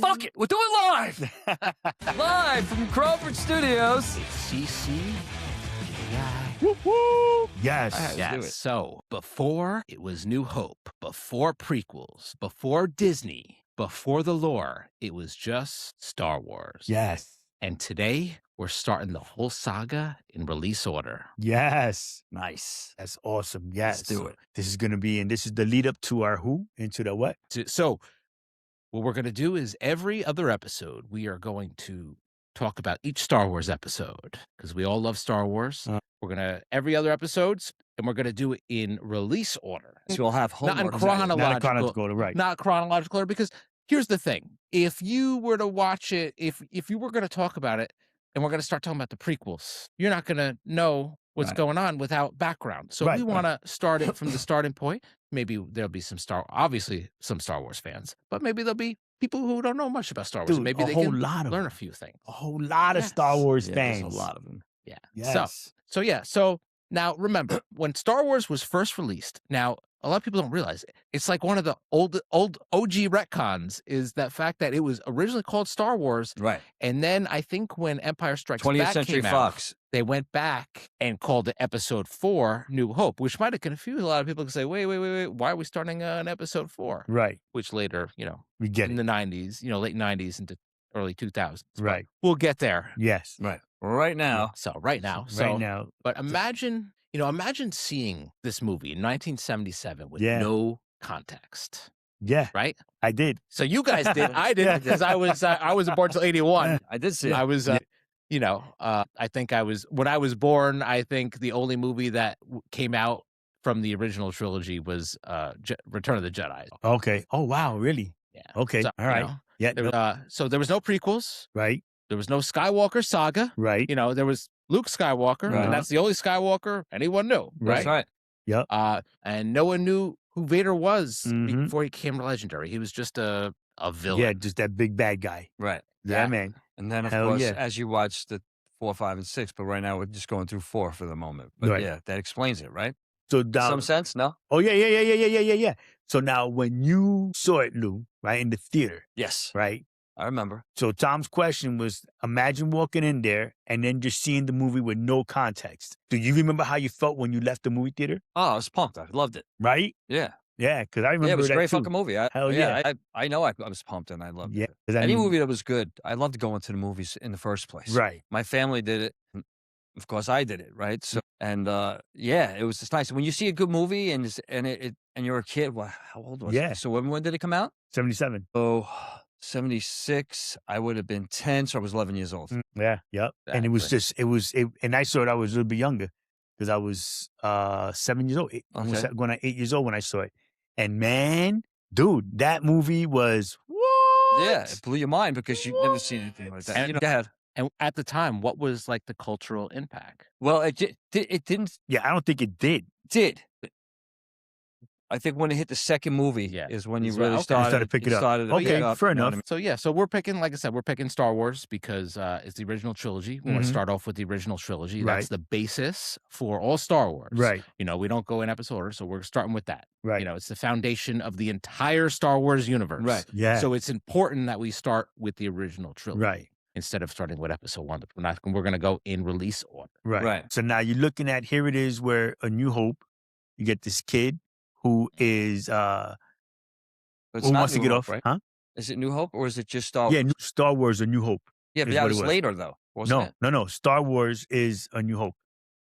Fuck it, we'll do it live! Live from Crawford Studios. CC. Woo-hoo. Yes. Yes. So before it was New Hope, before prequels, before Disney, before the lore, it was just Star Wars. Yes. And today we're starting the whole saga in release order. Yes. Nice. That's awesome. Yes. Let's do it. This is going to be, and this is the lead up to our who? Into the what? So what we're going to do is every other episode, we are going to talk about each Star Wars episode because we all love Star Wars. We're going to, every other episodes, and we're going to do it in release order. So we'll have Not in homework. chronological, Not a chronological order, right. Not chronological order, because here's the thing. If you were to watch it, if you were going to talk about it, and we're going to start talking about the prequels, you're not going to know what's going on without background. So we want to start it from the starting point. Maybe there'll be obviously some Star Wars fans, but maybe there'll be people who don't know much about Star Wars. Dude, Maybe they can learn a few things. A whole lot of Star Wars fans. There's a lot of them. Yeah. Yes. So now remember, when Star Wars was first released, now a lot of people don't realize it. It's like one of the old OG retcons is that fact that it was originally called Star Wars. Right. And then I think when Empire Strikes 20th Back Century came Fox. out, they went back and called it Episode 4, New Hope, which might have confused a lot of people to say, wait, why are we starting an Episode 4? Right. Which later, We get in it. the 90s, late 90s into early 2000s. Right. But we'll get there. Yes. Right. Right now. So right now. Right now. But imagine seeing this movie in 1977 with no context. Yeah. Right? I did. So you guys did. I didn't because I wasn't born till 81. I did see it. I was, I think when I was born, I think the only movie that came out from the original trilogy was Return of the Jedi. Okay. Oh, wow. Really? Yeah. Okay. So, all right. Yeah. So there was no prequels. Right. There was no Skywalker saga. Right. There was Luke Skywalker, and that's the only Skywalker anyone knew. Right. That's right. Yep. And no one knew who Vader was before he became legendary. He was just a villain. Yeah, just that big bad guy. Right. Yeah, man. And then, of course, as you watch the 4, 5, and 6, but right now we're just going through 4 for the moment. But yeah, that explains it, right? So In now, some sense, no? oh yeah. So now, when you saw it, Lou, right in the theater, Yes. right? I remember. So Tom's question was: imagine walking in there and then just seeing the movie with no context. Do you remember how you felt when you left the movie theater? Oh, I was pumped. I loved it. Right? Yeah. Yeah, because I remember Yeah, it was a that great too. fucking movie. Hell yeah. I know I was pumped and I loved it. Yeah, Any movie that was good, I loved to go into the movies in the first place. Right. My family did it. Of course, I did it, right? So, and it was just nice when you see a good movie and you're a kid. Well, how old was I? So when did it come out? 77. Oh, 76. I would have been 10, so I was 11 years old. Yeah, yep. And it was just and I saw it. I was a little bit younger because I was 7 years old. I was going on 8 years old when I saw it. And man, dude, that movie was what? Yeah, it blew your mind because you've never seen anything like that. And, go ahead. And at the time, what was like the cultural impact? Well, it didn't. Yeah, I don't think it did. Did. I think when it hit the second movie is when you really started picking up. Okay, fair enough. So yeah, so we're picking, like I said, we're picking Star Wars because it's the original trilogy. We want to start off with the original trilogy. Right. That's the basis for all Star Wars. Right. We don't go in episode order, so we're starting with that. Right. It's the foundation of the entire Star Wars universe. Right. Yeah. So it's important that we start with the original trilogy. Right. Instead of starting with episode 1. We're going to go in release order. Right. So now you're looking at, here it is where A New Hope, you get this kid who is, who wants to get off, right? Huh? Is it New Hope or is it just Star Wars? Yeah, Star Wars A New Hope. Yeah, but that was later though, wasn't it? No. Star Wars is A New Hope.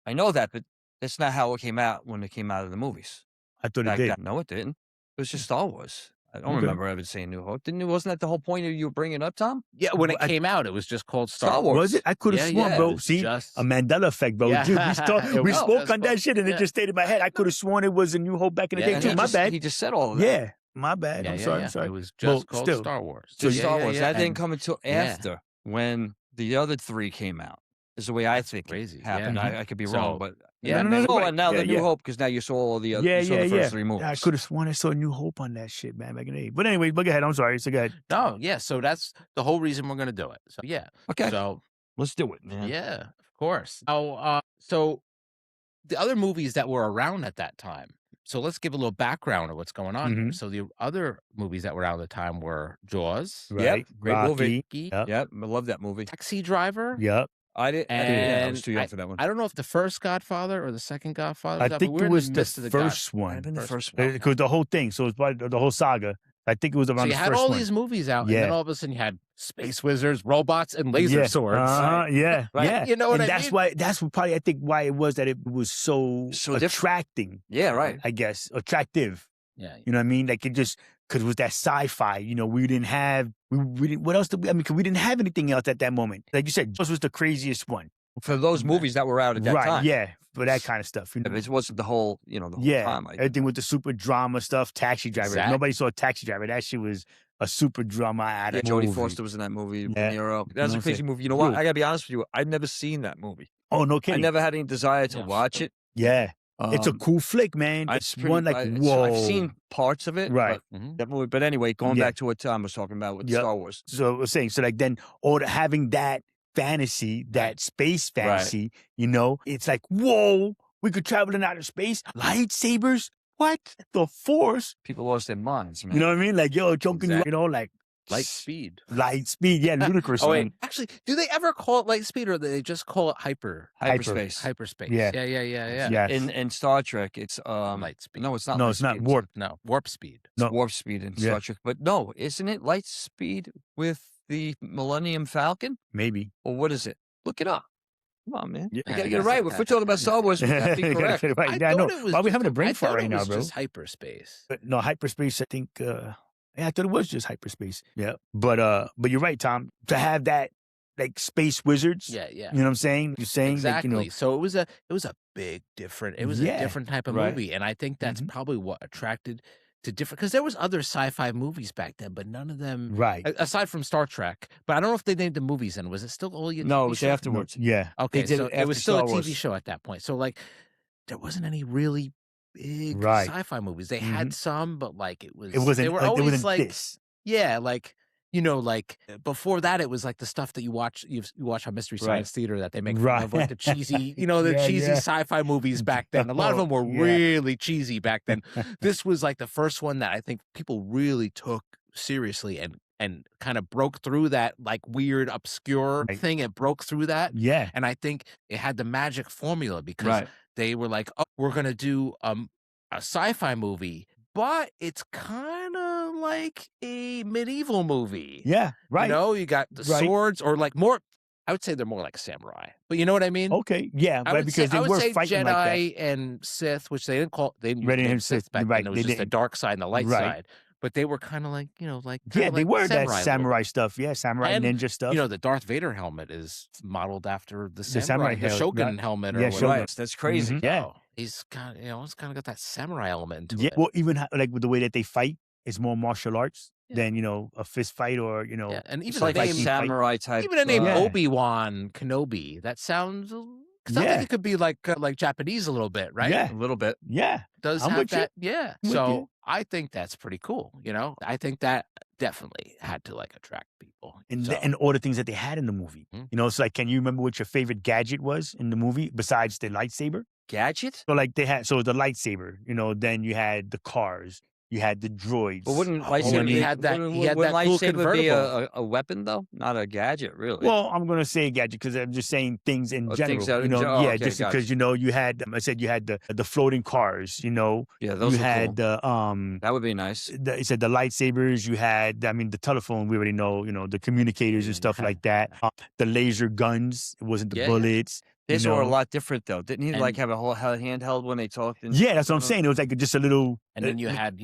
I know that, but that's not how it came out when it came out of the movies. I thought it did. No, it didn't. It was just Star Wars. I don't remember ever saying New Hope. Wasn't that the whole point of you bringing up, Tom? Yeah, when it came out, it was just called Star Wars. Was it? I could have sworn, bro. See, a Mandela effect, bro. Yeah. Dude, we spoke on that shit and it just stayed in my head. I could have sworn it was A New Hope back in the day too. My bad. He just said all of that. Yeah, my bad. I'm sorry. It was just called Star Wars. So Star Wars. That didn't come until after when the other 3 came out. Is the way I think crazy. It happened. Yeah. I could be wrong, but no, and now the New Hope because now you saw all the other, you saw the first 3 movies. Yeah, I could have sworn I saw A New Hope on that shit, man, back in the day. But anyway, go ahead. I'm sorry. So go ahead. No, yeah. So that's the whole reason we're going to do it. So yeah. Okay. So let's do it, man. Yeah, of course. So the other movies that were around at that time, So let's give a little background of what's going on here. So the other movies that were out at the time were Jaws. Right. Yep. Great Rocky. movie. Yep. I love that movie. Taxi Driver. Yep. I was too young for that one. I don't know if the first Godfather or the second Godfather. I think it was the first one. Might have been the first one. Because the whole thing, so it's probably the whole saga. I think it was around the first one. So you had all these movies out, and then all of a sudden you had space wizards, robots, and laser swords. Yeah, right? Yeah. You know what I mean? That's probably, I think, why it was that it was so attracting. Yeah, right. I guess. Attractive. Yeah. You know what I mean? Like, it just, because it was that sci-fi, you know, we didn't have, we didn't, what else did we, I mean, because we didn't have anything else at that moment. Like you said, this was the craziest one. For those movies that were out at that time. Right, yeah, for that kind of stuff. You know? It wasn't the whole, the whole time. Everything with the super drama stuff, Taxi Driver. Exactly. Nobody saw Taxi Driver. That shit was a super drama out of Jodie Foster was in that movie. Yeah. Nero. That was a crazy movie. You know what? I gotta be honest with you. I've never seen that movie. Oh, no kidding. I never had any desire to watch it. Yeah. It's a cool flick, man. It's one like, whoa. I've seen parts of it. Right. But anyway, going back to what Tom was talking about with Star Wars. So I was saying, so like then, having that fantasy, that space fantasy, it's like, whoa, we could travel in outer space, lightsabers, what? The Force? People lost their minds, man. You know what I mean? Like, yo, choking, like light speed. Light speed, yeah, ludicrous. Oh, wait, actually, do they ever call it light speed, or do they just call it hyperspace? Hyperspace. Yeah. In Star Trek, it's light speed. No, it's not. No, it's not warp. No, warp speed. It's warp speed in Star Trek. But no, isn't it light speed with the Millennium Falcon? Maybe. Or what is it? Look it up. Come on, man. Yeah. You gotta get it right. If we're talking about Star Wars, we gotta be correct. I know. Why are we having a brain fart right now, bro? Just hyperspace. But no, hyperspace, I think, I thought it was just hyperspace. Yeah. But you're right, Tom. To have that, like, space wizards. Yeah. You know what I'm saying? You're saying exactly. Like, so it was a big different. It was a different type of movie, and I think that's probably what attracted to different. Because there was other sci-fi movies back then, but none of them, aside from Star Trek. But I don't know if they named the movies. And was it still only a TV No, it was show? afterwards. Yeah. Okay, so it was still a TV show at that point. So like, there wasn't any really big sci-fi movies. They had some, but like it wasn't. They were always like this. Yeah, like like before that, it was like the stuff that you watch on Mystery Science Theater that they make fun of, like the cheesy, the cheesy sci-fi movies back then. A lot of them were really cheesy back then. This was like the first one that I think people really took seriously and kind of broke through that like weird obscure thing. It broke through that. Yeah. And I think it had the magic formula because they were like, oh, we're gonna do a sci-fi movie, but it's kind of like a medieval movie. Yeah, right. You got the swords, or like more. I would say they're more like samurai, but you know what I mean? Okay, yeah, right. Because they were fighting Jedi like that. and Sith, which they didn't call. They didn't Red use and Sith back then. It was just the dark side and the light side. But they were kind of like, they were that samurai stuff. Yeah, samurai and ninja stuff. The Darth Vader helmet is modeled after the samurai the Shogun helmet. Or Shogun. That's crazy. Yeah. He's kind of, it's kind of got that samurai element into it. Well, even like with the way that they fight, it's more martial arts than a fist fight or and even like a samurai type. Even the name Obi-Wan Kenobi, that sounds like it could be like Japanese a little bit, right? Yeah, a little bit. Yeah, does have that. Yeah, so I think that's pretty cool. I think that definitely had to like attract people and all the things that they had in the movie. It's like, can you remember what your favorite gadget was in the movie besides the lightsaber? Gadget? So like the lightsaber, then you had the cars, you had the droids. But wouldn't lightsaber he had that lightsaber cool be a weapon though? Not a gadget, really. Well, I'm gonna say gadget because I'm just saying things in general. Just because you had I said you had the floating cars, Yeah, those you had cool. That would be nice. You said the lightsabers, you had the telephone, we already know, the communicators and stuff like that. The laser guns, it wasn't the bullets. His were a lot different though. Didn't he like have a whole handheld when they talked? Yeah, that's what I'm saying. It was like just a little. And then you had,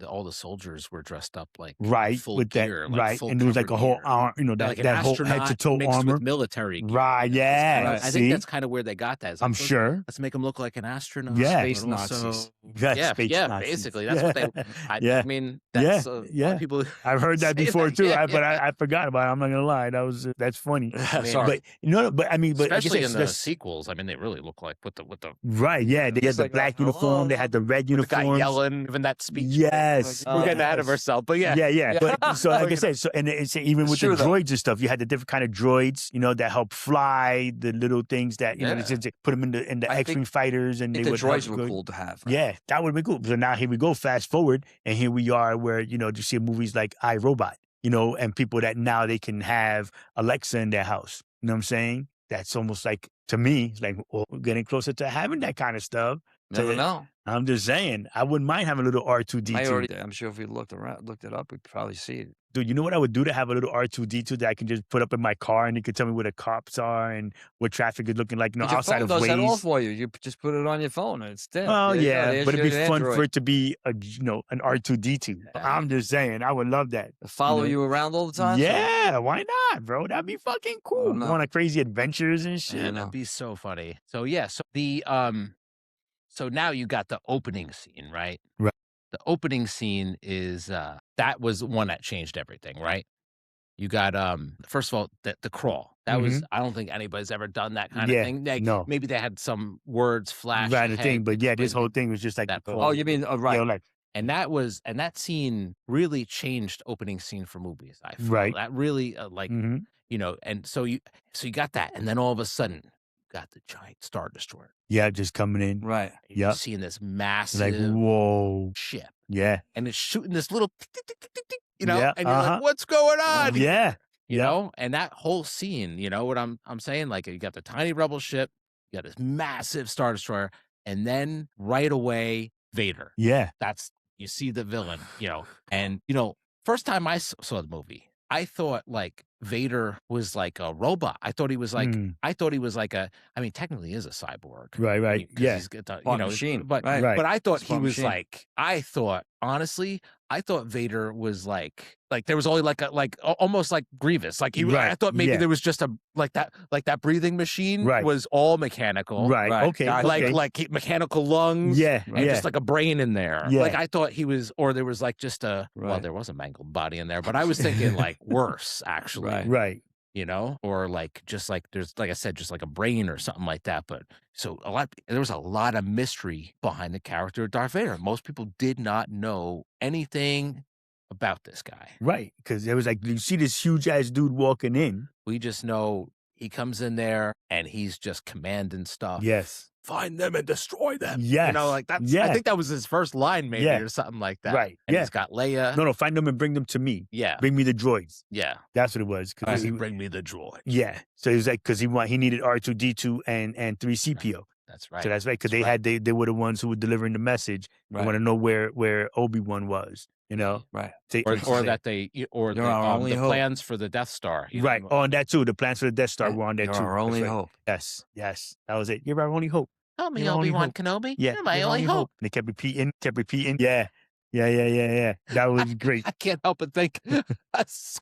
all the soldiers were dressed up like full with gear, that, like full and there was like a whole arm, that whole head to toe armor, with military gear. Right? Yeah, I think that's kind of where they got that. I'm sure. Let's make them look like an astronaut. Yeah, space Nazis. Basically, that's what they. I mean, that's people. I've heard that before too. But I forgot about it. I'm not gonna lie. That's funny. Sorry, but especially in the sequels. I mean, they really look like with the right. Yeah, they had the black uniform. They had the red uniform. The guy yelling Yellen giving that speech. Yes. We're getting ahead of ourselves, but yeah. Yeah. But so like I said, so and it's even with the droids and stuff, you had the different kind of droids, that help fly, the little things that they put them in the X-wing fighters, and the droids were cool to have. Right? Yeah, that would be cool. So now here we go, fast forward, and here we are where you see movies like iRobot, and people that now they can have Alexa in their house. You know what I'm saying? That's almost like, to me, it's like we're getting closer to having that kind of stuff. Never know. I'm just saying, I wouldn't mind having a little R2D2. I'm sure if we looked it up, we'd probably see it. Dude, you know what I would do to have a little R2D2 that I can just put up in my car, and it could tell me where the cops are and what traffic is looking like, outside of Waze. Your phone does that all for you. You just put it on your phone and it's there. Oh, yeah, but it'd be fun for it to be an R2D2. I'm just saying, I would love that. Follow you around all the time? Yeah, why not, bro? That'd be fucking cool. Go on crazy adventures and shit. Yeah, that'd be so funny. So yeah, so now you got the opening scene, right? Right. The opening scene is that was one that changed everything, right? You got first of all the crawl. That was, I don't think anybody's ever done that kind of thing. Like, no. Maybe they had some words flash. Right, the thing, but yeah, this whole thing was just like that. Oh, you mean right? And that scene really changed opening scene for movies. I feel. Right. That really and so you got that, and then all of a sudden you got the giant Star Destroyer. Yeah, just coming in. Right. You're seeing this massive like, whoa, ship. Yeah. And it's shooting this little and you're like, what's going on? Yeah. You know, and that whole scene, what I'm saying? Like, you got the tiny rebel ship, you got this massive Star Destroyer, and then right away, Vader. Yeah. You see the villain, and first time I saw the movie, I thought like Vader was like a robot. I thought he was like technically he is a cyborg. Right. Yeah. He's got the, machine. But I thought he was like, honestly, I thought Vader was like there was only almost like Grievous. Like I thought maybe there was just that breathing machine was all mechanical. Right. Okay. Like mechanical lungs. Yeah. And just like a brain in there. Yeah. Like I thought he was, or there was like just there was a mangled body in there, but I was thinking like worse actually. Right. Or like just like there's, like I said, just like a brain or something like that. But so there was a lot of mystery behind the character of Darth Vader. Most people did not know anything about this guy. Right. Because it was like, you see this huge ass dude walking in. We just know he comes in there and he's just commanding stuff. Yes. Find them and destroy them. Yes. Like that's, I think that was his first line maybe or something like that. Right. And he's got Leia. No, find them and bring them to me. Yeah. Bring me the droids. Yeah. That's what it was. Bring me the droid. Yeah. So it was like, because he needed R2D2 and 3CPO. That's right. So that's right. Because they were the ones who were delivering the message. Right. I want to know where Obi-Wan was. Right. Or that the plans for the Death Star. Right. Oh, and that too. The plans for the Death Star were on there too. Our only hope. Yes. That was it. You're our only hope. Tell me, Obi-Wan Kenobi. Yeah. You're my only hope. And they kept repeating. Yeah. That was great. I can't help but think a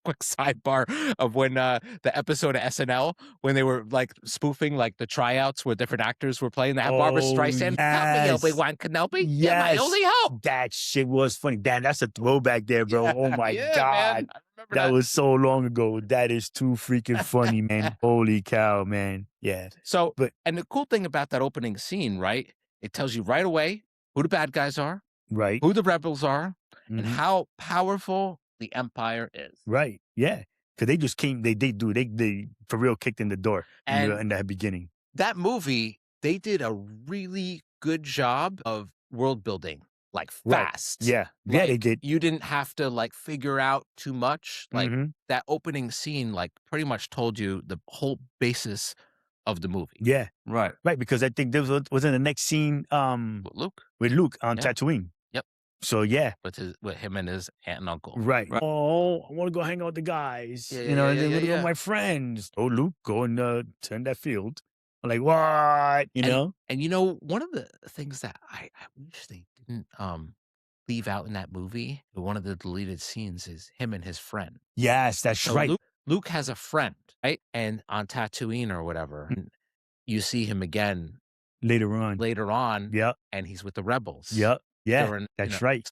quick sidebar of when the episode of SNL when they were like spoofing like the tryouts where different actors were playing. They had Barbara Streisand. Yes. Help me, Obi-Wan Kenobi. Yes. You're my only hope. That shit was funny. Damn, that's a throwback there, bro. Yeah, oh my yeah, God. Man. That was so long ago. That is too freaking funny, man. Holy cow, man. Yeah. So, and the cool thing about that opening scene, right? It tells you right away who the bad guys are. Right. Who the rebels are and how powerful the Empire is. Right. Yeah. Because they just came, they for real kicked in the door in the beginning. That movie, they did a really good job of world building, like fast. Right. Yeah. Yeah, they did. You didn't have to like figure out too much. Like that opening scene, like pretty much told you the whole basis of the movie. Yeah. Right. Right. Because I think there was in the next scene with Luke on Tatooine. Yep. So yeah. With him and his aunt and uncle. Right. Oh, I want to go hang out with the guys. Yeah, my friends. Oh, Luke, go and turn that field. I'm like, what? And one of the things that I wish they didn't leave out in that movie, one of the deleted scenes is him and his friend. Yes, that's right. Luke has a friend, right? And on Tatooine or whatever, you see him again later on. Yep. And he's with the rebels. Yep. Yeah, that's right.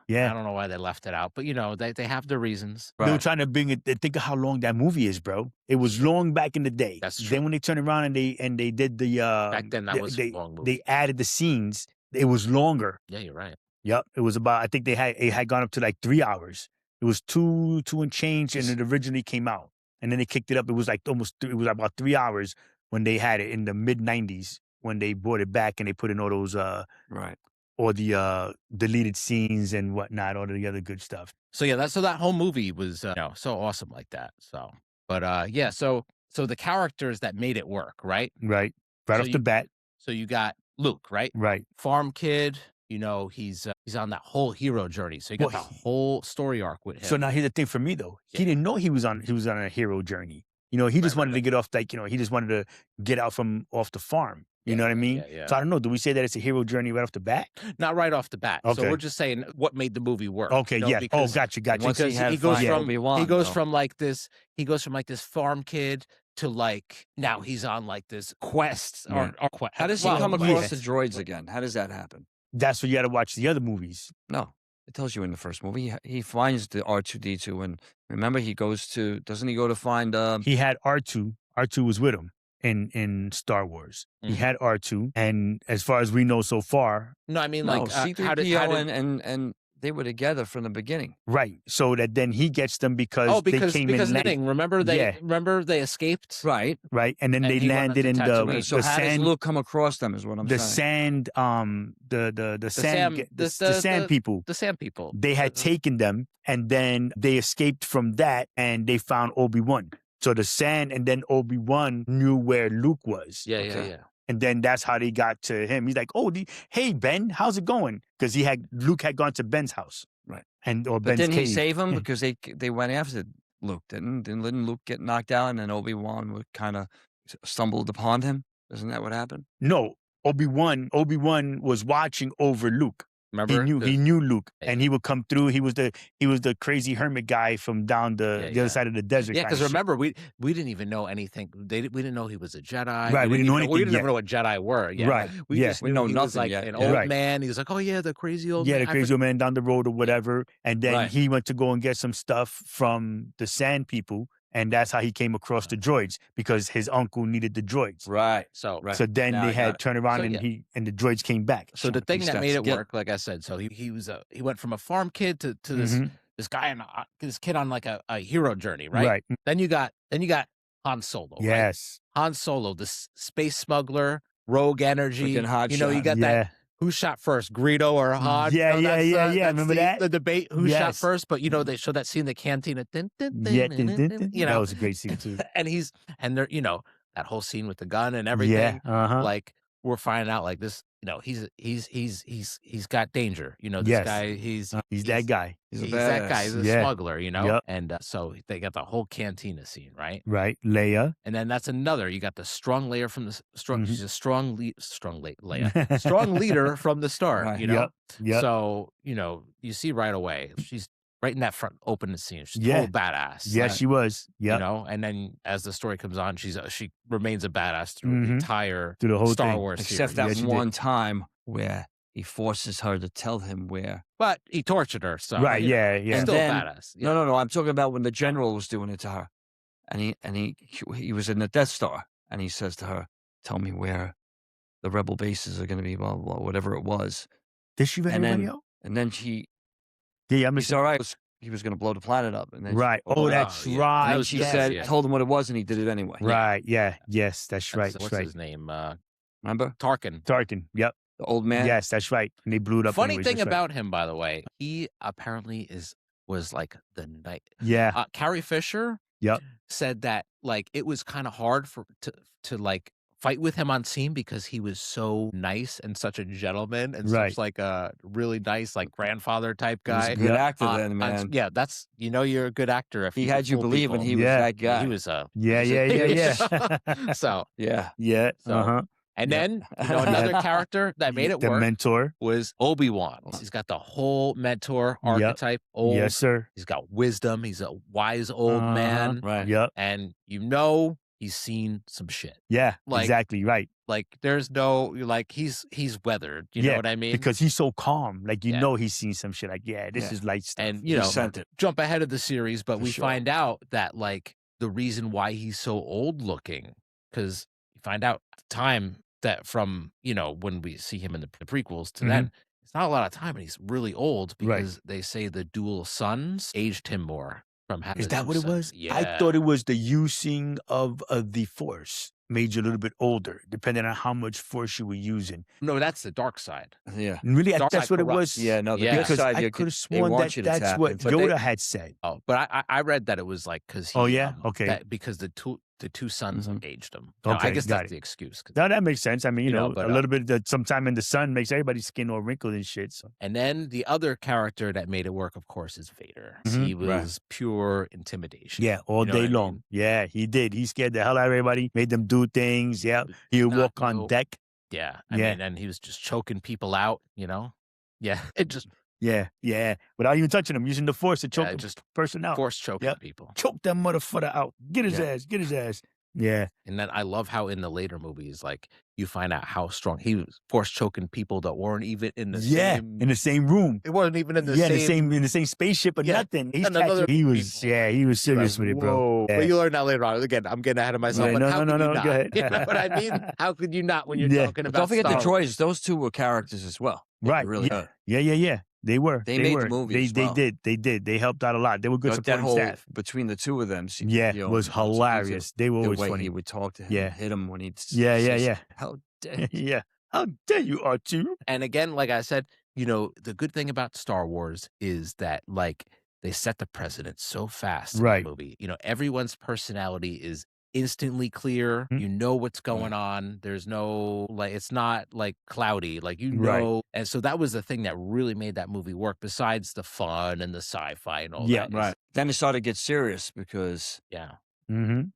Yeah. I don't know why they left it out, but they have their reasons. Right. They were trying to bring it. Think of how long that movie is, bro. It was long back in the day. That's true. Then when they turned around and they did the back then that was a long movie. They added the scenes. It was longer. Yeah, you're right. Yep. It was about, I think it had gone up to like 3 hours. It was two and change, and it originally came out. And then they kicked it up. It was like it was about 3 hours when they had it in the mid-90s, when they brought it back and they put in all those, right. all the deleted scenes and whatnot, all the other good stuff. So yeah, that whole movie was so awesome like that. So, but yeah, so the characters that made it work, right? Right. Right off the bat. So you got Luke, right? Right. Farm kid. He's on that whole hero journey. So you got that whole story arc with him. So now here's the thing for me though. He didn't know he was on a hero journey. He just wanted to get off, like, he just wanted to get out off the farm. You know what I mean? Yeah. So I don't know. Do we say that it's a hero journey right off the bat? Not right off the bat. Okay. So we're just saying what made the movie work. Okay, yeah. Because, gotcha. Once Because he goes from like this farm kid to like now he's on like this quest or quest. How does he come across the droids again? How does that happen? That's what you got to watch the other movies. No, it tells you in the first movie. He finds the R2-D2, and remember doesn't he go to find? He had R2. R2 was with him in Star Wars. He had R2, and as far as we know so far, no, I mean like C-3PO and they were together from the beginning, right? So that then he gets them because they came in. Remember they escaped, right, and then they landed in the so how does Luke come across them? Is what I'm saying. The sand people. The sand people. They had taken them, and then they escaped from that, and they found Obi-Wan. So the sand, and then Obi-Wan knew where Luke was. Yeah. And then that's how they got to him. He's like, hey, Ben, how's it going? Because Luke had gone to Ben's house. Right. Ben's didn't cave. He save him? Because they went after Luke, didn't Luke get knocked out, and then Obi-Wan would kind of stumbled upon him? Isn't that what happened? No. Obi-Wan was watching over Luke. Remember? He knew Luke, and he would come through. He was the crazy hermit guy from down the other side of the desert. Yeah, because remember, we didn't even know anything. We didn't know he was a Jedi. Right, we didn't know anything. We didn't even know what Jedi were. Yeah. Right. We just knew he was like an old man. He was like, oh yeah, the crazy old man. Yeah, the crazy old man down the road or whatever. And then he went to go and get some stuff from the sand people. And that's how he came across the droids, because his uncle needed the droids. Right. So then they had turned around, and the droids came back. So the thing that made it work, like I said, so he went from a farm kid to this guy this kid on like a hero journey, right? Right. Then you got Han Solo. Yes. Right? Han Solo, the space smuggler, rogue energy. You got that. Who shot first, Greedo or Han? Yeah. Remember that? The debate, who shot first? But they show that scene in the cantina. That was a great scene too. and they're that whole scene with the gun and everything. Yeah. Like we're finding out like this. He's got danger. This guy. He's that guy. He's that guy. He's a smuggler. And so they got the whole cantina scene, right? Right. Leia. And then that's another. You got the strong Leia from the strong. She's a strong Leia, strong leader from the start. Right. Yep. So you see right away she's right in that front opening scene. She's a total badass. Yeah, she was. Yeah. And then as the story comes on, she remains a badass through the whole Star Wars series. Except that one time where he forces her to tell him where. But he tortured her, so right, yeah. Still badass. Yeah. No. I'm talking about when the general was doing it to her, and he was in the Death Star, and he says to her, "Tell me where the rebel bases are going to be, blah, blah, blah, whatever it was." Did she let everybody out? And then she. Yeah, he's all right. He was going to blow the planet up, and then right. That's right. And she told him what it was, and he did it anyway. Right. Yeah. Yes, that's right. What's his name? Remember? Tarkin. Yep. The old man. Yes, that's right. And they blew it up. Funny thing about him, by the way, he apparently was like the night. Yeah. Carrie Fisher. Yep. Said that like it was kind of hard to like fight with him on scene because he was so nice and such a gentleman and such like a really nice like grandfather type guy. He was a good actor then, man. Yeah, that's you're a good actor if he had you believing he was that guy. He was a yeah. So yeah. So, and then another character that made it work. The mentor was Obi-Wan. He's got the whole mentor archetype. Old. Yes, sir. He's got wisdom. He's a wise old man. Right. Yep. And he's seen some shit. Yeah, exactly right. Like there's no he's weathered. You know what I mean? Because he's so calm. Like he's seen some shit. Like this is light stuff. And jump ahead of the series, but we find out that like the reason why he's so old looking, because you find out at the time that from when we see him in the prequels to then it's not a lot of time, and he's really old because they say the dual sons aged him more from having. Is that what it was? Yeah. I thought it was the using of the Force made you a little bit older, depending on how much Force you were using. No, that's the dark side. Yeah. Really, Dark that's side what it corrupts. was. Yeah, no, the good Because side, I could have sworn that's what Yoda had said. Oh, but I read that it was like because he. Oh yeah, okay. Because the two sons aged him. Okay, I guess got that's it. the excuse. No, that makes sense. I mean, you know, but, a little bit of sometime in the sun makes everybody's skin all wrinkled and shit. So. And then the other character that made it work, of course, is Vader. He was pure intimidation. Yeah, all day long. I mean? Yeah, he did. He scared the hell out of everybody, made them do things. Yeah, he would walk on deck. Yeah, I mean, and he was just choking people out, you know? Yeah, it just... Yeah, without even touching them, using the Force to choke the person out. Force choking people. Choke that motherfucker out. Get his ass. Yeah. And then I love how in the later movies, like, you find out how strong he was Force choking people that weren't even in the same... in the same room. It wasn't even in the same... in the same spaceship or nothing. He was serious with it, bro. Whoa. But you learn that later on. Again, I'm getting ahead of myself. Yeah, no, go ahead. You know what I mean? How could you not when you're talking about Don't forget Star the droids. Those two were characters as well. Right. Really Yeah. They were. They made the movie. They did. They helped out a lot. They were good supporting staff. Between the two of them. Was hilarious. They were always the way funny. he would talk to him, hit him when he'd How dare how dare you, R2? And again, like I said, you know, the good thing about Star Wars is that like they set the precedent so fast in the movie. You know, everyone's personality is instantly clear. You know what's going on. There's no like it's not like cloudy, like you know. And so that was the thing that really made that movie work, besides the fun and the sci-fi and all that. Right. Then it started to get serious because it's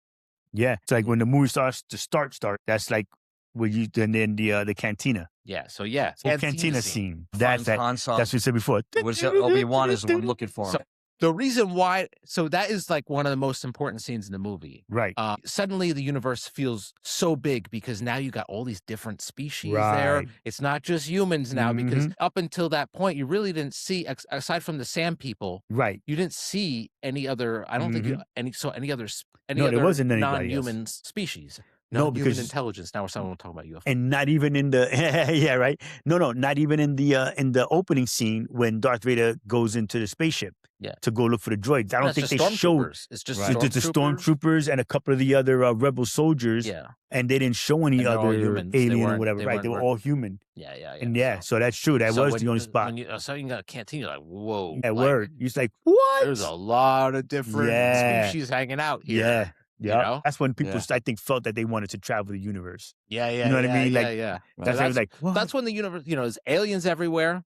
like when the movie starts to start. That's like where you then the cantina. Yeah. So cantina scene. That's what you said before. What is it? Obi-Wan is the one looking for him. So, the reason why, so that is like one of the most important scenes in the movie. Right. Suddenly the universe feels so big because now you got all these different species there. It's not just humans now because up until that point, you really didn't see, aside from the Sand people, you didn't see any other, I don't think any other there wasn't non-human species. No, because intelligence. Now we're talking about UFO, and not even in the not even in the opening scene when Darth Vader goes into the spaceship to go look for the droids. I don't think they showed. It's just the stormtroopers and a couple of the other rebel soldiers. Yeah, and they didn't show any other alien or whatever. They were all human. Yeah. So that's true. That was the only spot. When you got a cantina, you're like, whoa. Yeah, word. You're like, what? There's a lot of different species hanging out here. Yeah. You know? That's when people, I think, felt that they wanted to travel the universe. You know what I mean? Like, that's like, what? That's when the universe, you know, there's aliens everywhere,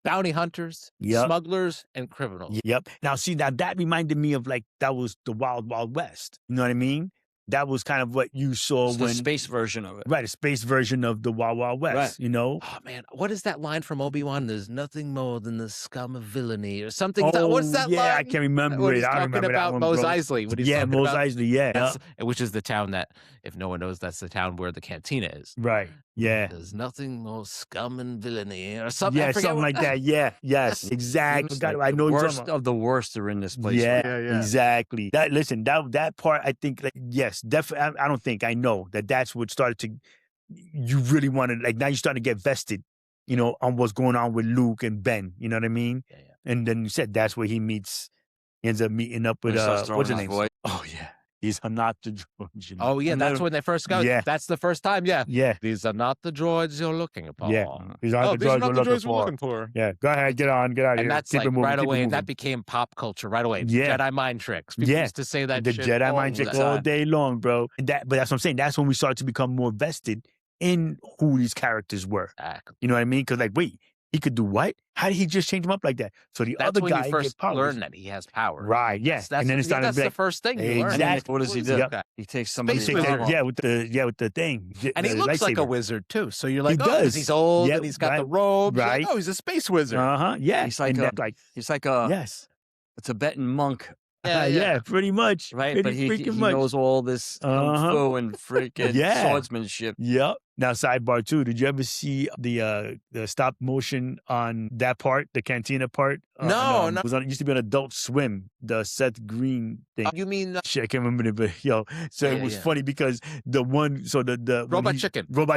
bounty hunters, smugglers, and criminals. Yep. Now, see, that reminded me of like, that was the Wild Wild West. You know what I mean? That was kind of what you saw the space version of it. Right, a space version of the Wild Wild West, you know? Oh, man. What is that line from Obi-Wan? There's nothing more than the scum of villainy or something. Oh, what's that line? I can't remember it. I don't remember that one, Mos Eisley. Mos Eisley, which is the town that, if no one knows, that's the town where the cantina is. Right, yeah. There's nothing more scum and villainy or something. Yeah, something like that. Yeah, yes, exactly. I know the worst of the worst are in this place. Yeah, exactly. That part, I think, like, yes, definitely. I know that's what started to, you really wanted, like, now you're starting to get vested, you know, on what's going on with Luke and Ben, you know what I mean? Yeah. And then you said that's where he ends up meeting up with, what's his name? Oh, yeah. These are not the droids. You know? Oh, yeah, that's when they first go. Yeah. That's the first time, yeah. These are not the droids you're looking for. Yeah, these aren't the droids we're looking for. Yeah, go ahead, get out of here. And that's like right away, that became pop culture right away. Yeah. Jedi mind tricks. People used to say that the shit Jedi mind tricks all day long, bro. But that's what I'm saying. That's when we started to become more vested in who these characters were. Exactly. You know what I mean? Because, like, wait, he could do what? How did he just change him up like that? So the other guy when you first learn that he has power. Right, yes. And then that's the first thing you learn. Exactly. What does he do? He takes somebody with the thing. And he looks like a wizard too. So you're like, he does. He's old and he's got the robe. Right. Like, he's a space wizard. Yeah. He's like a Tibetan monk. Yeah, pretty much. Right, but he knows all this kung fu and freaking swordsmanship. Yep. Now, sidebar too. Did you ever see the stop motion on that part, the Cantina part? No, no. It used to be on Adult Swim, the Seth Green thing. You mean Shit, I can't remember it, but yo, so it was funny because the one, so the Robot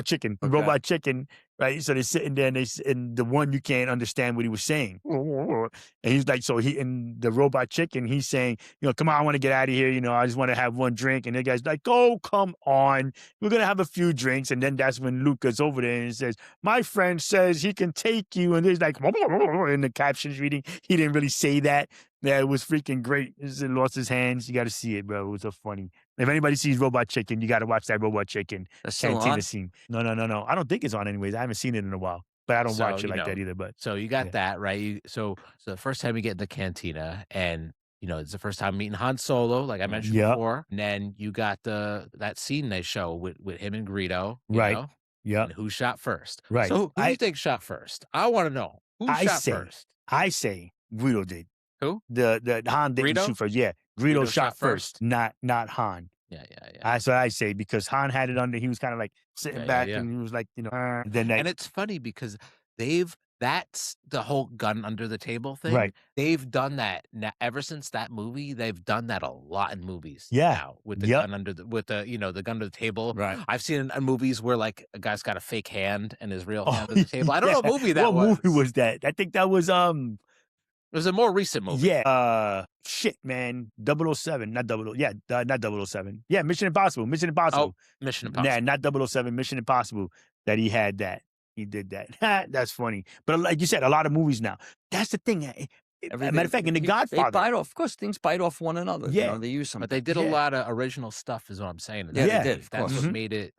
Chicken, right? So they're sitting there and the one you can't understand what he was saying, and he's like, and the Robot Chicken, he's saying, come on, I want to get out of here, I just want to have one drink, and the guy's like, oh, come on, we're gonna have a few drinks, and then that's when Luke goes over there and says, my friend says he can take you, and there's like, in the captions reading, he didn't really say that. Yeah, it was freaking great. He lost his hands. You got to see it, bro. It was so funny. If anybody sees Robot Chicken, you got to watch that Robot Chicken Cantina scene. No. I don't think it's on anyways. I haven't seen it in a while, but I don't watch it like that either. But so you got that, right? So the first time you get in the Cantina, and it's the first time meeting Han Solo, like I mentioned before. And then you got that scene they show with him and Greedo, right? Yeah. Who shot first? Right. So who do you think shot first? I want to know who shot first. I say Greedo did. Who? The Han didn't shoot first. Yeah, Greedo shot first, not Han. Yeah. That's what I say, because Han had it under. He was kind of like sitting back, and he was like, Then and it's funny because that's the whole gun under the table thing. Right. They've done that ever since that movie. They've done that a lot in movies. Yeah. Now with the gun under the the gun under the table. Right. I've seen in movies where like a guy's got a fake hand and his real hand on the table. I don't know what movie that was. What movie was that? I think that was It was a more recent movie. Yeah. Shit, man. 007. Not 00. Yeah, not 007. Yeah, Mission Impossible. Oh, Mission Impossible. Yeah, not 007. Mission Impossible. That he had that. He did that. That's funny. But like you said, a lot of movies now. That's the thing. Matter of fact, in The Godfather. They bite off. Of course, things bite off one another. Yeah. They use some. But they did a lot of original stuff, is what I'm saying. Yeah, they did. That's what made it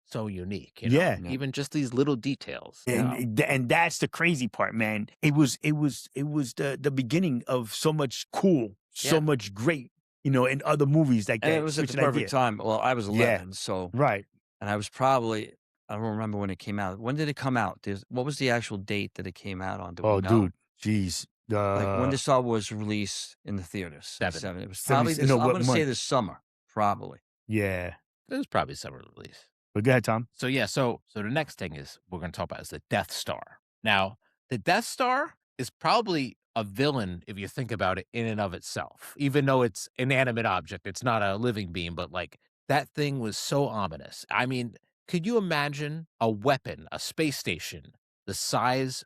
so unique. Yeah. Even just these little details. And that's the crazy part, man. It was the beginning of so much cool, so much great, in other movies like that. And it was at the perfect time. Well, I was 11, so right. And I was probably, I don't remember when it came out. When did it come out? What was the actual date that it came out on? Dude, jeez. Like when did Star Wars release in the theaters? 7. It was probably I'm going to say this summer, probably. Yeah. It was probably summer release. But go ahead, Tom. So so the next thing we're going to talk about is the Death Star. Now, the Death Star is probably a villain if you think about it in and of itself, even though it's an inanimate object. It's not a living being, but like that thing was so ominous. I mean, could you imagine a weapon, a space station, the size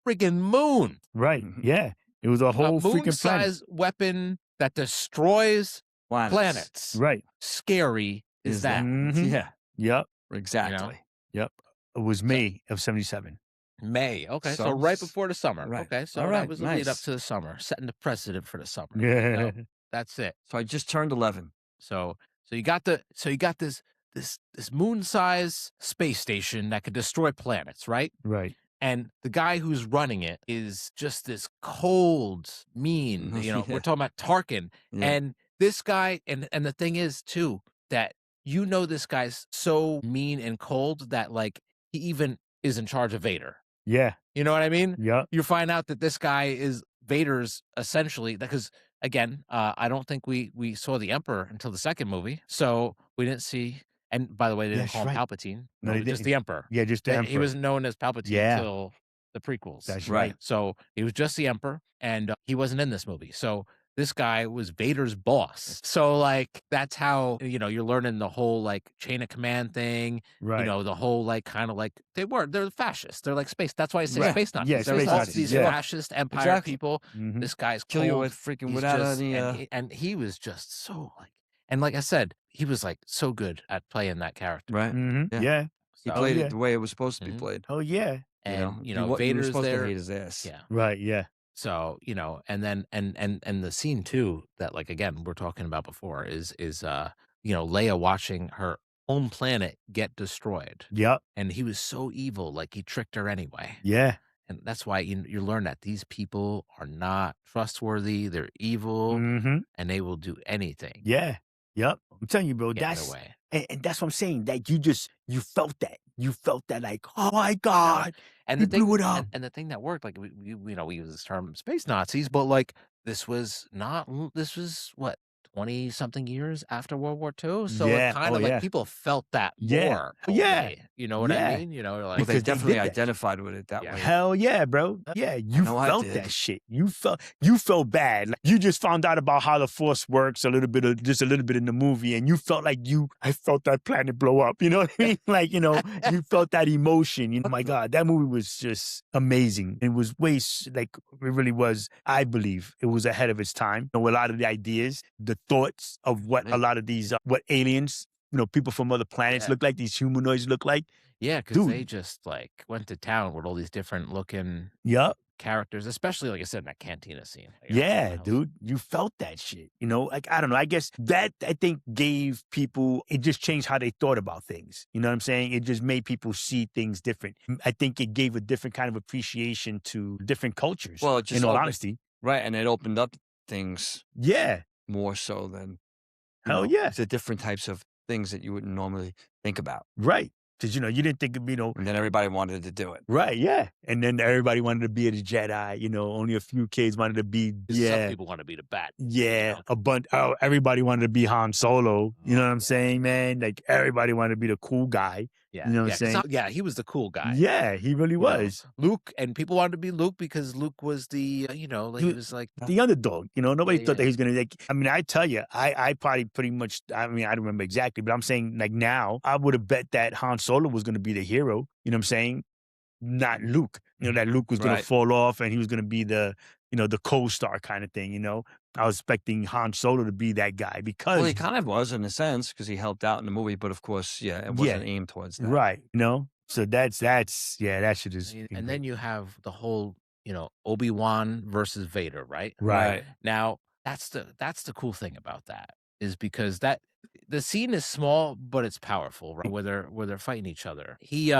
friggin' moon? Right. Yeah. It was a whole freaking moon-size weapon that destroys planets. Right. Scary is that? Yeah. Yep. Exactly. Yep. It was May of 77. May. Okay. So right before the summer. Right. Okay. So that was the lead up to the summer, setting the precedent for the summer. Yeah. That's it. So I just turned 11. So you got this moon-size space station that could destroy planets, right? Right. And the guy who's running it is just this cold, mean, we're talking about Tarkin. Yeah. And this guy, and the thing is too, that this guy's so mean and cold that like he even is in charge of Vader. Yeah. You know what I mean? Yeah. You find out that this guy is Vader's essentially, because again, I don't think we saw the Emperor until the second movie. So we didn't see, and by the way, they didn't call him Palpatine. No, just the Emperor. Yeah, just the Emperor. He was known as Palpatine until the prequels. That's right. So he was just the Emperor, and he wasn't in this movie. So this guy was Vader's boss. So like that's how you're learning the whole like chain of command thing. Right. The whole like kind of like they're fascists. They're like space. That's why I say space Nazis. Yeah, There's space all Nazis. these fascist empire people. Mm-hmm. This guy's kill you cold. with freaking He's without just, any. And he was just so like, and like I said, he was like so good at playing that character. Right. Mm-hmm. Yeah. He played it the way it was supposed to be played. Oh yeah. And you were Vader's supposed there. to hate his ass. Yeah. Right. Yeah. So, and then and the scene too that like again we're talking about before is Leia watching her own planet get destroyed. Yep. And he was so evil, like he tricked her anyway. Yeah. And that's why you learn that these people are not trustworthy, they're evil, Mm-hmm. and they will do anything. Yeah. Yep. I'm telling you, bro, Get in that's their way. and that's what I'm saying. That you felt that. You felt that like, oh my God. And he the thing, blew it up. and the thing that worked, like we use this term space Nazis, but like this was what 20 something years after World War II. So Yeah. it kind of like people felt that Yeah. more. Yeah. Way, you know what I mean? You know, like Well, they Because they definitely did that. identified with it that way. Hell yeah, bro. Yeah, you know I felt did. that shit. You felt bad. Like, you just found out about how the Force works just a little bit in the movie, and you felt like I felt that planet blow up. You know what I mean? Like, you know, you felt that emotion. You know, my God, that movie was just amazing. It was like, it really was. I believe it was ahead of its time. You know, a lot of the ideas, the thoughts of what a lot of these, what aliens, you know, people from other planets look like, these humanoids look like. Yeah, because they just like went to town with all these different looking characters, especially like I said in that cantina scene. Like, yeah, dude, you felt that shit. You know, like, I don't know. I guess that, I think, gave people, it just changed how they thought about things. You know what I'm saying? It just made people see things different. I think it gave a different kind of appreciation to different cultures. Well, it just in all honesty, right, and it opened up things. Yeah, more so than the different types of things that you wouldn't normally think about. Right. Because, you know, you didn't think of, and then everybody wanted to do it. Right, yeah. And then everybody wanted to be a Jedi, you know, only a few kids wanted to be, some people want to be the bat. Yeah, you know? Everybody wanted to be Han Solo, you know what I'm saying, man? Like, everybody wanted to be the cool guy. Yeah, you know what I'm saying? He was the cool guy. Yeah, he really was. Luke, and people wanted to be Luke because Luke was the, you know, like, he was like the underdog. You know, nobody thought that he was gonna, like. I mean, I tell you, I probably pretty much. I mean, I don't remember exactly, but I'm saying, like, now I would have bet that Han Solo was gonna be the hero. You know what I'm saying? Not Luke. You know, that Luke was gonna fall off and he was gonna be the, you know, the co-star kind of thing. You know, I was expecting Han Solo to be that guy because he kind of was in a sense because he helped out in the movie, but of course, it wasn't aimed towards that. Right. You know, so that's that shit is. And then you have the whole, you know, Obi-Wan versus Vader, right? Right. Now that's the cool thing about that is because that the scene is small but it's powerful, right? Where they're fighting each other. He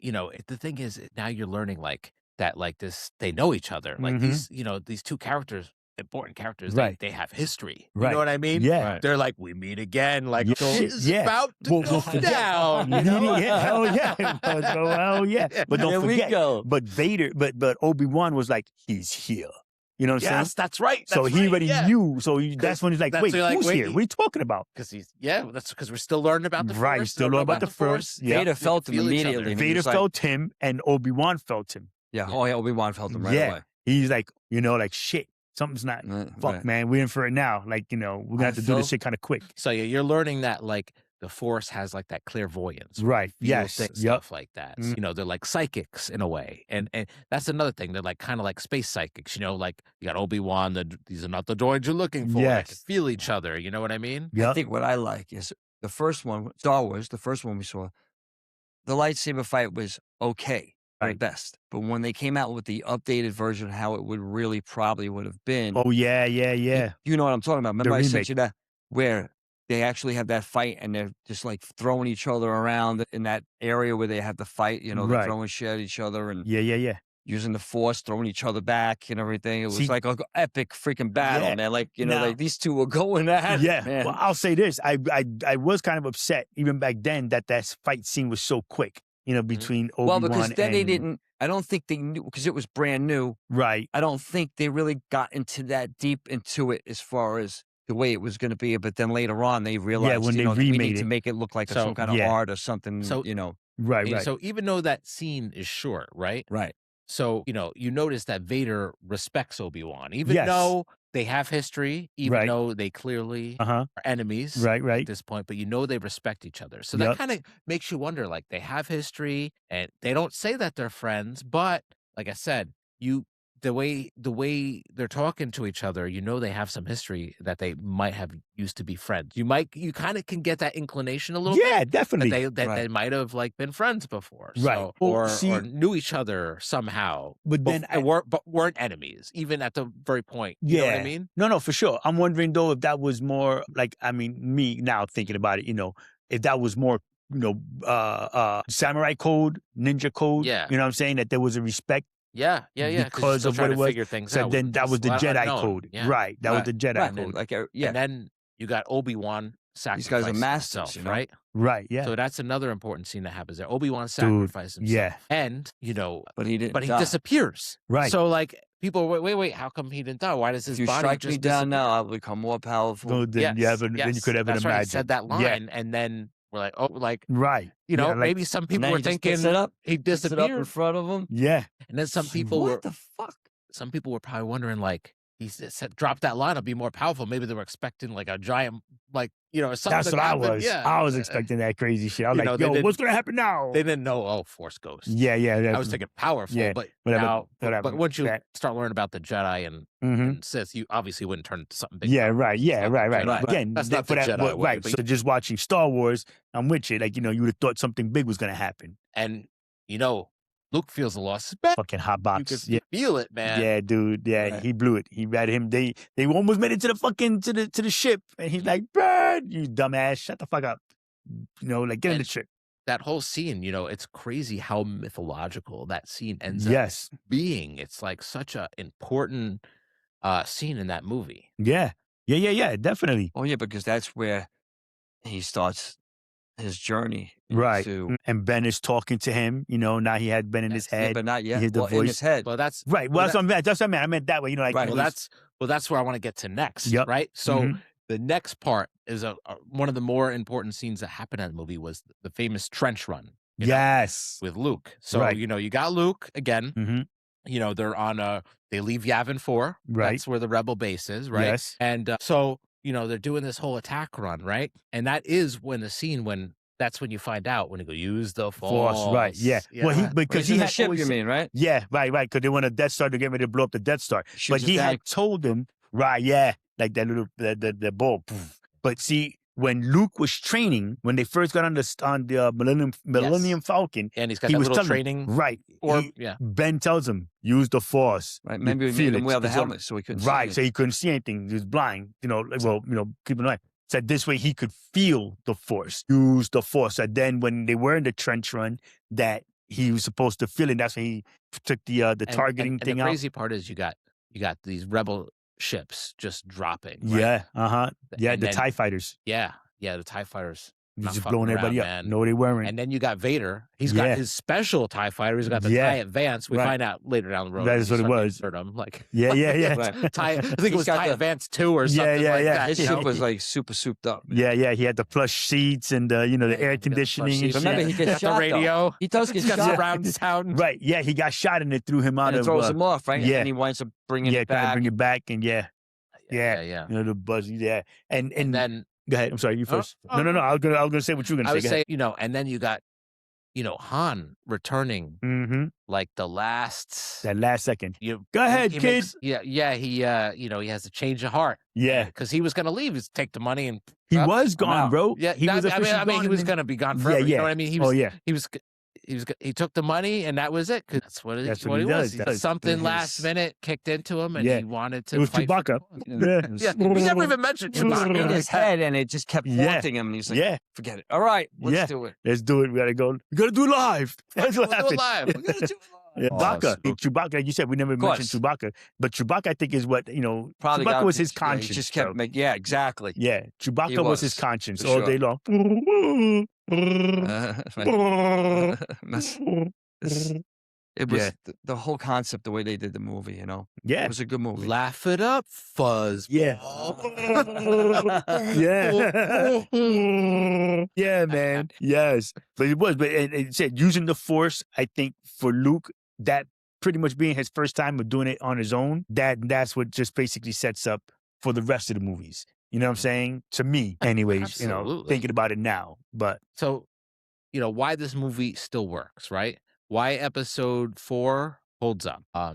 you know, the thing is now you're learning like that, like this, they know each other. Like these, you know, these two characters, important characters, they have history. You know what I mean? Yeah. They're like, we meet again. Like, shit is yeah. about to go down. You know? Hell yeah. Hell yeah. But don't forget, but Vader, but Obi-Wan was like, he's here. You know what I'm saying? Yes, that's right. So he already knew. So that's when he's like, wait, who's here? What are you talking about? Because that's because we're still learning about the Force. Right, still learning about the Force. Vader felt him immediately. Vader felt him and Obi-Wan felt him. Yeah. Oh, yeah, Obi-Wan felt him right away. He's like, you know, like, shit. Something's not, fuck, man, we're in for it now. Like, you know, we're going to have to do this shit kind of quick. So, you're learning that, like, the Force has, like, that clairvoyance. Right, yes. Stuff like that. You know, they're like psychics in a way. And that's another thing. They're, like, kind of like space psychics, you know, like, you got Obi-Wan, these are not the droids you're looking for. Yes. They feel each other, you know what I mean? Yep. I think what I like is the first one, Star Wars, the first one we saw, the lightsaber fight was okay. At best, but when they came out with the updated version, how it would really probably would have been. Oh yeah. You know what I'm talking about? Remember The I remake. sent you that where they actually have that fight and they're just like throwing each other around in that area where they have the fight. You know, they're throwing shit at each other and yeah. Using the Force, throwing each other back and everything. It was like an epic freaking battle, man. Like, you know, like these two were going at it, man. Well, I'll say this: I was kind of upset even back then that fight scene was so quick. You know, between Obi-Wan because then and... they didn't, I don't think they knew, because it was brand new. Right. I don't think they really got into that deep into it as far as the way it was going to be. But then later on, they realized, when they we remade need to make it look like some kind of art or something, you know. Right. So even though that scene is short, right? Right. So, you know, you notice that Vader respects Obi-Wan, even though they have history, even though they clearly are enemies at this point, but you know they respect each other. So that kind of makes you wonder, like, they have history and they don't say that they're friends, but like I said, the way they're talking to each other, you know they have some history that they might have used to be friends. You kind of can get that inclination a little bit. Yeah, definitely. That they might have like been friends before. Right. So, Well, or knew each other somehow. But then weren't enemies, even at the very point. You know what I mean? No, for sure. I'm wondering though if that was more like, I mean, me now thinking about it, you know, if that was more, you know, samurai code, ninja code. Yeah. You know what I'm saying? That there was a respect. Yeah. Because of what it was. So then that was the Jedi code. Yeah. Right. That was the Jedi code. Like, And then you got Obi-Wan sacrifice. These guys are masters, himself, you know? right? Right. Yeah. So that's another important scene that happens there. Obi-Wan sacrifices himself. Yeah. And, you know, but he didn't. But he disappears. Right. So like people were, wait, how come he didn't die? Why does his If you body strike just me down disappear? now, I'll become more powerful. Then you could ever That's imagine. right. He said that Yeah. line, and then we're like, oh, like, Right. you know, Yeah, like, maybe some people now were he just thinking picks it up, he puts it up in disappeared, front of him. yeah. and then some Like, people what were, the fuck? some people were probably wondering, like, he said, drop that line, I'll be more powerful. Maybe they were expecting like a giant, like, you know, something. That's to what I happen. was. Yeah, I was expecting that crazy shit. I was you know, like, they yo, didn't- what's gonna happen now? They didn't know, oh, Force Ghost. Yeah. I was thinking powerful, Yeah, but whatever, now, whatever, but once you that- start learning about the Jedi and, Mhm. and Sith, you obviously wouldn't turn into something big. Yeah, powerful. right. It's Yeah, not right. the Right. Jedi. Again, That's not the Jedi way, right. but- So just watching Star Wars, I'm with you. Like, you know, you would have thought something big was gonna happen. And you know, Luke feels the loss. Back. Fucking hot You box. could feel it, man. Yeah, dude. Yeah, Right. he blew it. He had him. They almost made it to the fucking to the ship, and he's like, "Bird, you dumbass, shut the fuck up." You know, like get in the And ship. That whole scene, you know, it's crazy how mythological that scene ends up Yes. being. It's like such a important scene in that movie. Yeah. Yeah. Definitely. Oh yeah, because that's where he starts his journey. Right. Into, And Ben is talking to him. You know, now he had Ben in his yeah, head. but not yet. hears the Well, in voice. his head. Well, that's Right. Well, that's what I meant. That's what I meant. I meant that way. You know, like Right. well, that's where I want to get to next. Yep. Right. So Mhm. the next part is one of the more important scenes that happened in the movie was the famous trench run. you know, Yes. with Luke. So Right. you know, you got Luke again. Mm-hmm. You know, they're on they leave Yavin 4. Right. That's where the rebel base is, right? Yes. And so, you know, they're doing this whole attack run, right? And that is when the scene that's when you find out when you go use the Force. Right. Yeah. Well, because He's he in the had ship, always you mean, right? Yeah, right. Because they want a Death Star to get ready to blow up the Death Star. Shoots But it he down. had told him, right, yeah, like that little the ball. But see, when Luke was training, when they first got on the Millennium Falcon, And he's got he that was little telling training. him, right. Yeah. Ben tells him, use the Force. Right. You Maybe we feel made him it. wear the It's helmet so he couldn't Right. see So it. he couldn't see anything. He was blind. You know, like, well, you know, keep in mind. Said this way he could feel the Force. Use the Force. And then when they were in the trench run, that he was supposed to feel it. That's when he took the targeting and thing the out. crazy part is you got these rebel ships just dropping. Right? Yeah. Yeah. And the then- TIE fighters. Yeah. The TIE fighters. He's Not just fucking blowing everybody around, up. man. No, they weren't. And then you got Vader. He's Yeah. got his special TIE fighter. He's got the Yeah. TIE Advance. We Right. find out later down the road. That is what it was. Like Yeah. Right. TIE, I think it He's was got TIE the- Advance 2 or Yeah, something like yeah. that. His you ship know? was like super souped up. man. Yeah. He had the plush seats and you know, the air he got the plush conditioning. And seats. shit. Remember, he Got gets the shot. radio. Though. He does get He's got shot. surround sound. Right. Yeah. He got shot and it threw him out And it of. throws him off, right? yeah. And he winds up bringing yeah. it Trying to back. bring it back and yeah. Yeah. You know, the buzz. Yeah. And then go ahead. I'm sorry. You Oh, first. oh, No. I was gonna say what you were gonna I say. would Go ahead. say, you know, and then you got, you know, Han returning Mm-hmm. like the last. That last second. You Go ahead, he kid. makes- he you know, he has a change of heart. Yeah. Because he was going to leave, he's take the money and He Well, was gone, wow. bro. yeah. He was I mean, officially he gone was and going to be gone Yeah, forever. You yeah. know what I mean? Oh yeah. He took the money and that was it. 'Cause that's what That's what what he he was. does. That's- Something his- last minute kicked into him and Yeah. he wanted to. It was fight for Chewbacca. the Yeah. It was- Yeah, we never even mentioned It was in Chewbacca. his head, and it just kept Yeah. haunting him. And he's like, Yeah. forget it. All right, let's Yeah. do it. Let's do it. We gotta go. We gotta do it live. That's what We'll do it happened. live. We're gonna do it Yeah, live. Chewbacca. so- Chewbacca, like you said, we never mentioned course. Chewbacca, but Chewbacca, I think, is what you know. Probably Chewbacca got- was his yeah, conscience. He just kept bro. making. Yeah, exactly. Yeah, Chewbacca was his was, conscience for all sure. day long. Right. It was Yeah. the whole concept, the way they did the movie. You know, Yeah, it was a good movie. Laugh it up, fuzz. yeah, yeah, yeah, man. Yes, but it was. But it said using the Force. I think for Luke, that pretty much being his first time of doing it on his own. That's what just basically sets up for the rest of the movies. You know what I'm saying? To me, anyways. You know, Absolutely. thinking about it now, but So, you know, why this movie still works, right? Why episode 4 holds up. You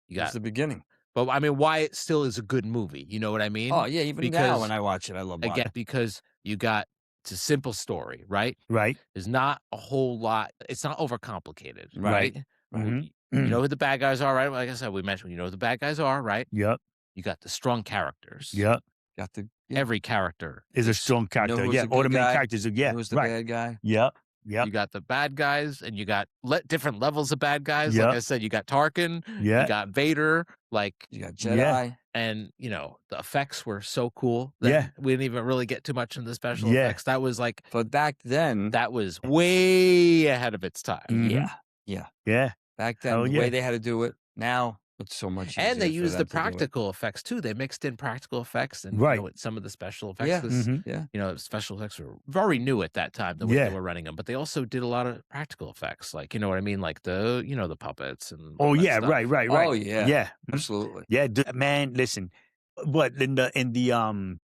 It's got, the beginning. but I mean, why it still is a good movie. You know what I mean? Oh yeah, even now because- when I watch it, I love watching. Again, because it's a simple story, right? right, There's not a whole lot. It's not overcomplicated, Right. right? Mhm. You know who the bad guys are, right? Like I said, we mentioned, you know who the bad guys are, right? Yep, You got the strong characters. yep. Got the Every character. Is a strong character. who's Yeah, the all the good main guy, characters. Yeah, who's the right. bad guy. Yep, yep, You got the bad guys, and you got different levels of bad guys. Yep. Like I said, you got Tarkin, yeah. you got Vader, like, You got Jedi. Yeah. and you know the effects were so cool. That Yeah. we didn't even really get too much in the special Yeah. effects. That was like But back then, that was way ahead of its time. Mhm. yeah, Yeah, back then, Hell the yeah. way they had to do it. Now It's so much And they easier for used the them to do it. practical effects too. They mixed in practical effects and Right. with some of the special effects. Yeah. 'Cause, Yeah. you know, special effects were very new at that time, the way they were running them. But they also did a lot of practical effects, like, you know what I mean? Like the, you know, the puppets and all that stuff. Right. Oh, yeah. Yeah. Absolutely. Yeah, man, listen. What in the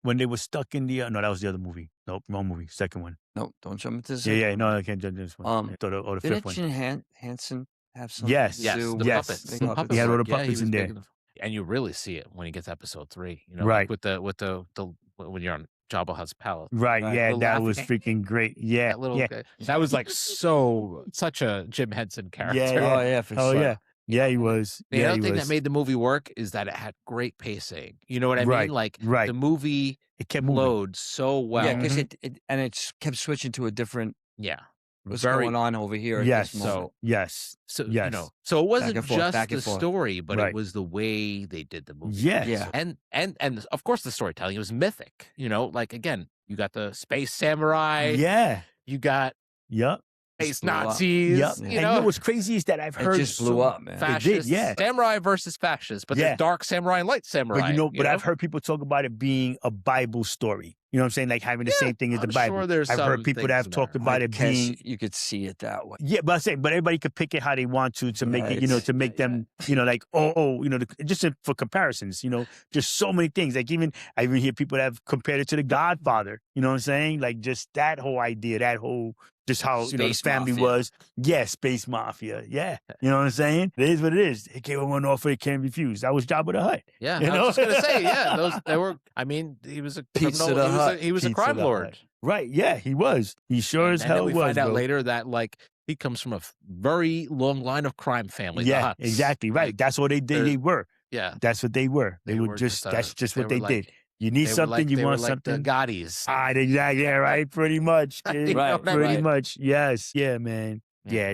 when they were stuck in the no, that was the other movie. Nope, wrong movie. Second one. No, don't jump into this. Yeah, no, I can't judge this one. I thought or the fifth Didn't one. Jim Henson have something Yes. to Yes, do the with puppets. the The puppets? puppets He had all the work. Yeah, he puppets was in big there. in the- and you really see it when he gets episode 3. You know, Right. like with the when you're on Jabba Hutt's palace. Right, Right. yeah, The that was laughing- freaking great. Yeah, That little yeah, guy. That was like such a Jim Henson character. Yeah. Oh, yeah, for oh sure. yeah, yeah, he was. The Yeah, other he thing was. that made the movie work is that it had great pacing. You know what I Right, mean? Like right. the movie It kept moving. flowed so well. Yeah, because Mhm. it kept switching to a different. Yeah. What's Very- going on over here? Yes, At this moment. yes, So you yes. know, so it wasn't and forth, just back and the forth. story, but Right. it was the way they did the movie. Yes. Yeah. And of course the storytelling, it was mythic. You know, like again, you got the space samurai, Yeah. you got Yep. space blew up. Nazis. Yep. You And you know, know what's crazy is that I've It heard just blew up, man. It fascists, did, yeah. samurai versus fascists, but Yeah. there's dark samurai and light samurai. But but I've heard people talk about it being a Bible story. You know what I'm saying? Like having the Yeah, same thing as the I'm Bible. sure there's I've heard some people that things have in talked there. about I it guess being. you could see it that way. Yeah, but I say, but everybody could pick it how they want to make it, you know, Right. to make them, you know, like, you know, just for comparisons, you know, just so many things. Like I even hear people that have compared it to The Godfather. You know what I'm saying? Like just that whole idea, that whole, just how, you know, the Space family mafia. was. Yeah, space mafia. Yeah. You know what I'm saying? It is what it is. It came one offer, it can't refuse. That was Jabba the Hutt. Yeah, You I know? was just gonna say, yeah, they were. I mean, he was a Pizza criminal. the Hut. He was a Pizza crime the lord. Hut. Right. Yeah, he was. He sure as And then hell we was. find out bro. later that like he comes from a very long line of crime family. the Yeah, Hutts. exactly. Right. Like, That's what they did. they're- They were. yeah, That's what they were. They, They were were just, just, that's just they what they were did. like- You need they were something, like, you they want were like something. the Gaudis. Exactly. Yeah, right. Pretty much. kid. You know Right, what I Pretty mean? much. Yes. Yeah, man. Yeah.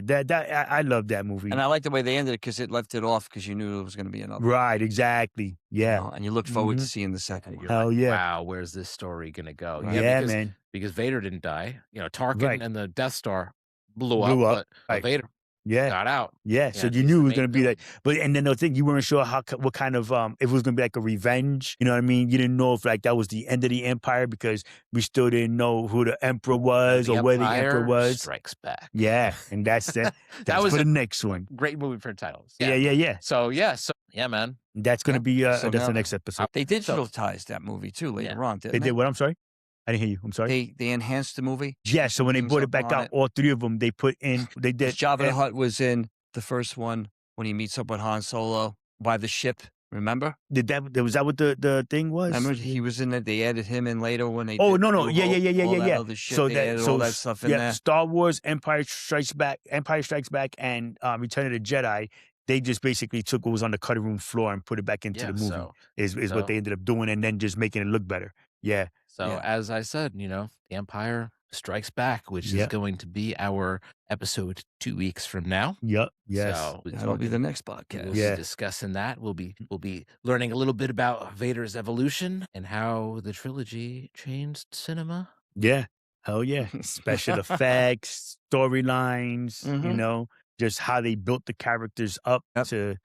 I love that movie. And I like the way they ended it because it left it off because you knew there was going to be another. Right. Exactly. you Yeah. know, and you look forward to Mhm. seeing the second one. Hell yeah. Wow, where's this story gonna go? Right. Yeah, because, man. because Vader didn't die. You know, Tarkin Right. and the Death Star blew Blew up, up, but right. Vader Yeah. got out. Yeah. So Yeah, you he's knew the it was main going to be villain. like, but, and then the thing, you weren't sure what kind of, if it was going to be like a revenge. You know what I mean? You didn't know if like that was the end of the empire because we still didn't know who the emperor was or where the emperor was. Strikes Back. Yeah. And that's it. That's was for a the next one. great movie for titles. Yeah. So yeah, man. That's going to be, So that's now- the next episode. They digitalized that movie too later on, didn't They they? did what? I'm sorry? I didn't hear you. I'm sorry. They enhanced the movie. Yeah, so when they things brought up it back on out, it. all 3 of them, they put in, they did. Jabba the Hutt was in the first one when he meets up with Han Solo by the ship. Remember? Was that what the thing was? Remember he was in it. They added him in later when they. Oh, did no. New Yeah. Hope, all that other shit. So They added all that stuff in there. Star Wars, Empire Strikes Back, and Return of the Jedi, they just basically took what was on the cutting room floor and put it back into the movie. So, Is so- what they ended up doing, and then just making it look better. Yeah. Yeah. as I said, you know, the Empire Strikes Back, which Yeah. is going to be our episode 2 weeks from now. Yep. Yes. So That'll be the next we'll podcast. Yeah. be discussing that. We'll be learning a little bit about Vader's evolution and how the trilogy changed cinema. Yeah. Hell yeah. Special effects, storylines, you Mhm. know, just how they built the characters up Yep. to,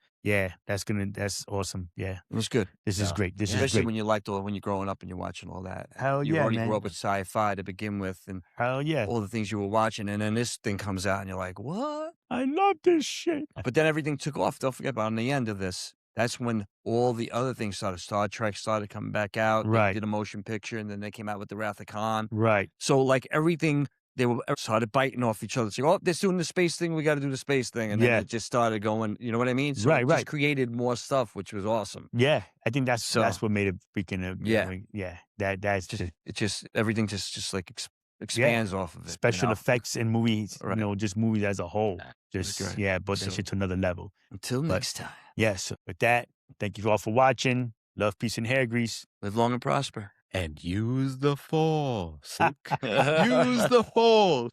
that's awesome. Yeah. It was good. This is So, great. This is Especially great. when you liked when you're growing up and you're watching all that. Hell You yeah, already man. grew up with sci-fi to begin with, and Hell yeah. all the things you were watching, and then this thing comes out, and you're like, "What?" I love this shit. But then everything took off. Don't forget about on the end of this. That's when all the other things started. Star Trek started coming back out. Right. They did a motion picture, and then they came out with the Wrath of Khan. Right. So like everything, they were started biting off each other. It's like, oh, they're doing the space thing. We got to do the space thing, and then Yeah. it just started going. You know what I mean? So Right, it right. just created more stuff, which was awesome. Yeah. I think that's So- what made it freaking. Yeah. Yeah. That's Just just it just everything just like expands off of it. special you know? effects in movies. Right. You know, just movies as a whole. Yeah, was Just great. brought that So- shit to another level. Until But- next time, Yes. So with that, thank you all for watching. Love, peace, and hair grease. live long and prosper. And use the Force. Use the Force.